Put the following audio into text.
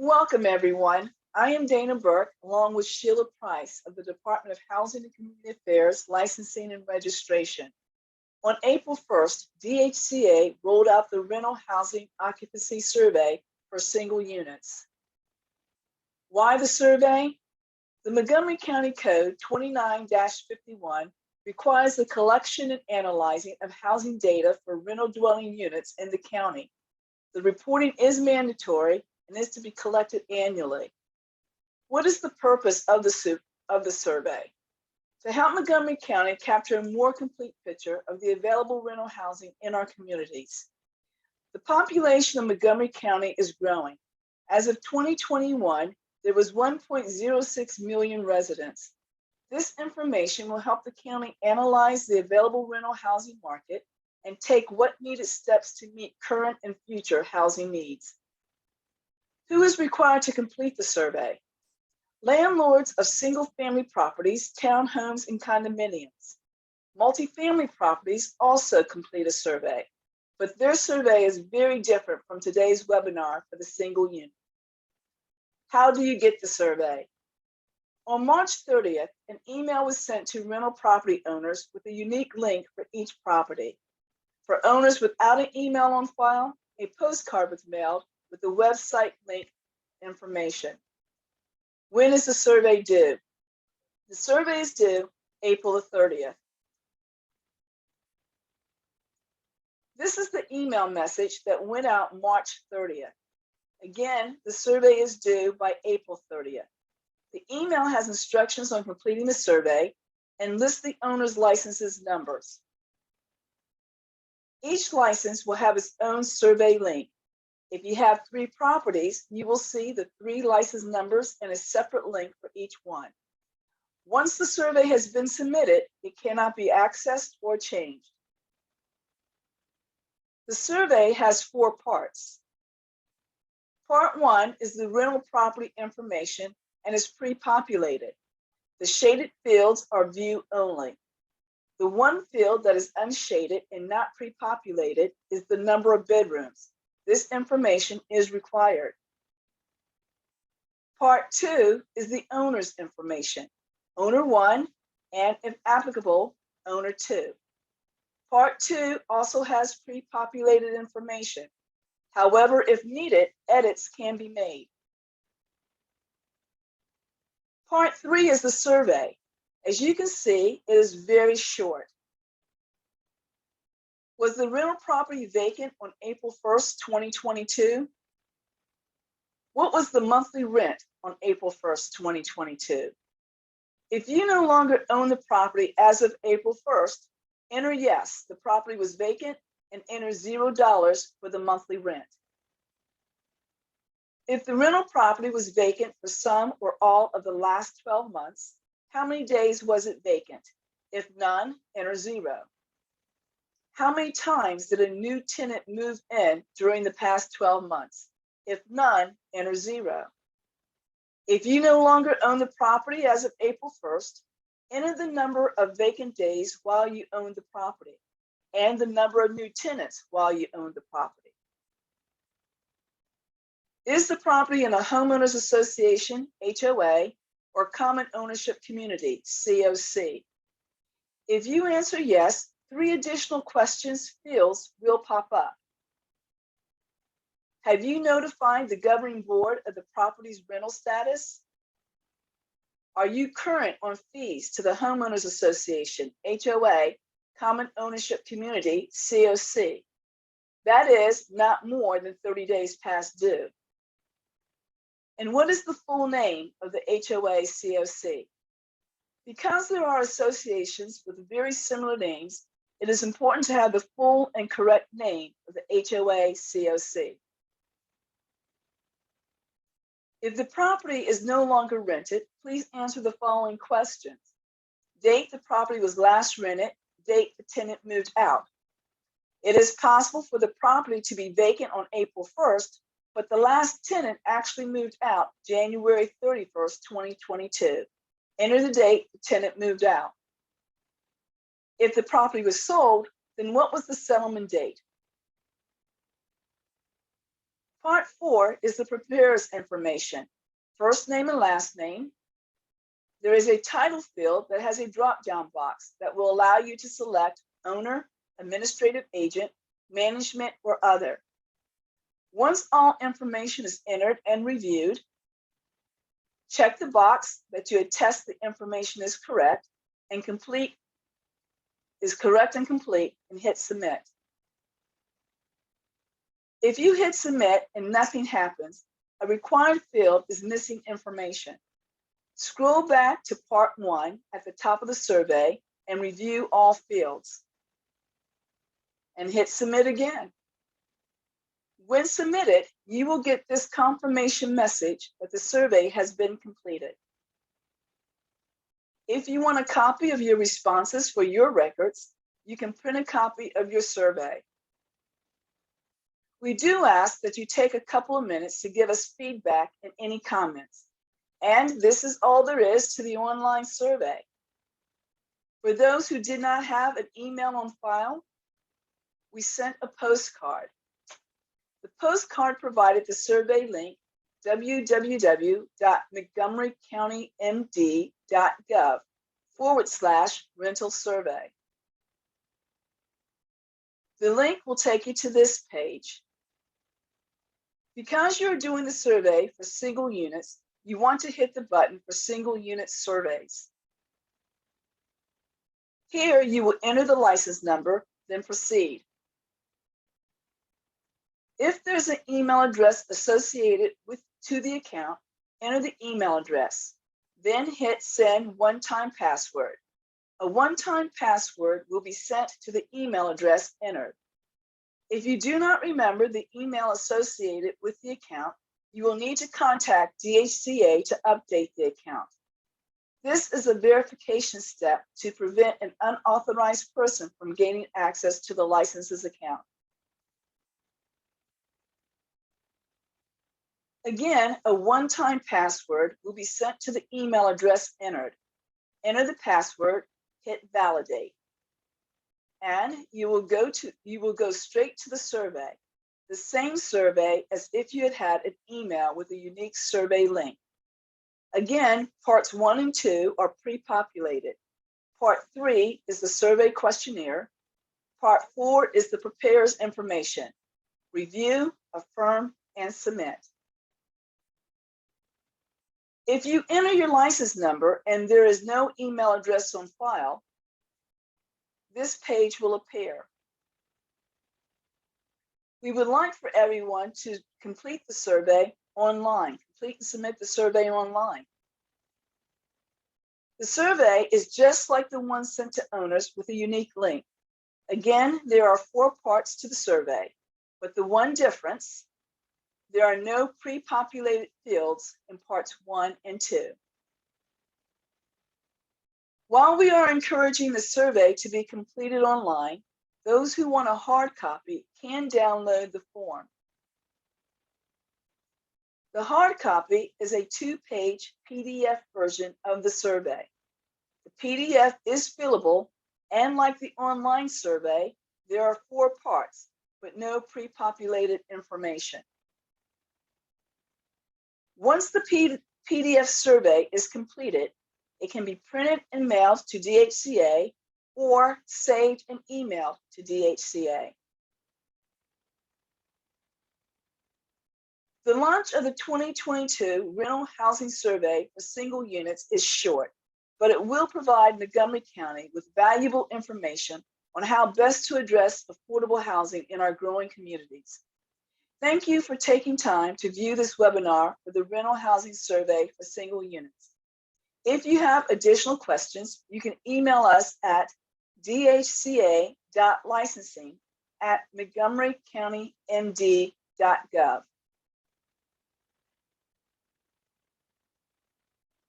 Welcome, everyone. I am Dana Burke, along with Sheila Price of the Department of Housing and Community Affairs, Licensing and Registration. On April 1st, DHCA rolled out the Rental Housing Occupancy Survey for single units. Why the survey? The Montgomery County Code 29-51 requires the collection and analyzing of housing data for rental dwelling units in the county. The reporting is mandatory and is to be collected annually. What is the purpose of the survey? To help Montgomery County capture a more complete picture of the available rental housing in our communities. The population of Montgomery County is growing. As of 2021, there was 1.06 million residents. This information will help the county analyze the available rental housing market and take what needed steps to meet current and future housing needs. Who is required to complete the survey? Landlords of single-family properties, townhomes, and condominiums. Multifamily properties also complete a survey, but their survey is very different from today's webinar for the single unit. How do you get the survey? On March 30th, an email was sent to rental property owners with a unique link for each property. For owners without an email on file, a postcard was mailed with the website link information. When is the survey due? The survey is due April the 30th. This is the email message that went out March 30th. Again, the survey is due by April 30th. The email has instructions on completing the survey and lists the owner's licenses numbers. Each license will have its own survey link. If you have 3 properties, you will see the 3 license numbers and a separate link for each one. Once the survey has been submitted, it cannot be accessed or changed. The survey has 4 parts. Part 1 is the rental property information and is pre-populated. The shaded fields are view only. The one field that is unshaded and not pre-populated is the number of bedrooms. This information is required. Part 2 is the owner's information, owner 1, and if applicable, owner 2. Part 2 also has pre-populated information. However, if needed, edits can be made. Part 3 is the survey. As you can see, it is very short. Was the rental property vacant on April 1st, 2022? What was the monthly rent on April 1st, 2022? If you no longer own the property as of April 1st, enter yes, the property was vacant, and enter $0 for the monthly rent. If the rental property was vacant for some or all of the last 12 months, how many days was it vacant? If none, enter 0. How many times did a new tenant move in during the past 12 months? If none, enter 0. If you no longer own the property as of April 1st, enter the number of vacant days while you own the property and the number of new tenants while you own the property. Is the property in a homeowners association, HOA, or common ownership community, COC? If you answer yes, 3 additional questions fields will pop up. Have you notified the governing board of the property's rental status? Are you current on fees to the homeowners association, HOA, common ownership community, COC? That is not more than 30 days past due. And what is the full name of the HOA COC? Because there are associations with very similar names, it is important to have the full and correct name of the HOA COC. If the property is no longer rented, please answer the following questions. Date the property was last rented, date the tenant moved out. It is possible for the property to be vacant on April 1st, but the last tenant actually moved out January 31st, 2022. Enter the date the tenant moved out. If the property was sold, then what was the settlement date? Part 4 is the preparer's information, first name and last name. There is a title field that has a drop-down box that will allow you to select owner, administrative agent, management, or other. Once all information is entered and reviewed, check the box that you attest the information is correct and complete, and hit submit. If you hit submit and nothing happens, a required field is missing information. Scroll back to part 1 at the top of the survey and review all fields. And hit submit again. When submitted, you will get this confirmation message that the survey has been completed. If you want a copy of your responses for your records, you can print a copy of your survey. We do ask that you take a couple of minutes to give us feedback and any comments. And this is all there is to the online survey. For those who did not have an email on file, we sent a postcard. The postcard provided the survey link, www.montgomerycountymd.gov/rental survey. The link will take you to this page. Because you're doing the survey for single units, you want to hit the button for single unit surveys. Here you will enter the license number, then proceed. If there's an email address associated to the account, enter the email address, then hit send one-time password. A one-time password will be sent to the email address entered. If you do not remember the email associated with the account, you will need to contact DHCA to update the account. This is a verification step to prevent an unauthorized person from gaining access to the license's account. Again, a one-time password will be sent to the email address entered. Enter the password, hit validate, and you will go straight to the survey, the same survey as if you had had an email with a unique survey link. Again, parts 1 and 2 are pre-populated. Part 3 is the survey questionnaire. Part 4 is the preparer's information. Review, affirm, and submit. If you enter your license number and there is no email address on file, this page will appear. We would like for everyone to complete the survey online, complete and submit the survey online. The survey is just like the one sent to owners with a unique link. Again, there are 4 parts to the survey, but the one difference, there are no pre-populated fields in parts 1 and 2. While we are encouraging the survey to be completed online, those who want a hard copy can download the form. The hard copy is a 2-page PDF version of the survey. The PDF is fillable, and like the online survey, there are 4 parts, but no pre-populated information. Once the PDF survey is completed, it can be printed and mailed to DHCA or saved and emailed to DHCA. The launch of the 2022 Rental Housing Survey for single units is short, but it will provide Montgomery County with valuable information on how best to address affordable housing in our growing communities. Thank you for taking time to view this webinar for the Rental Housing Survey for single units. If you have additional questions, you can email us at dhca.licensing@montgomerycountymd.gov.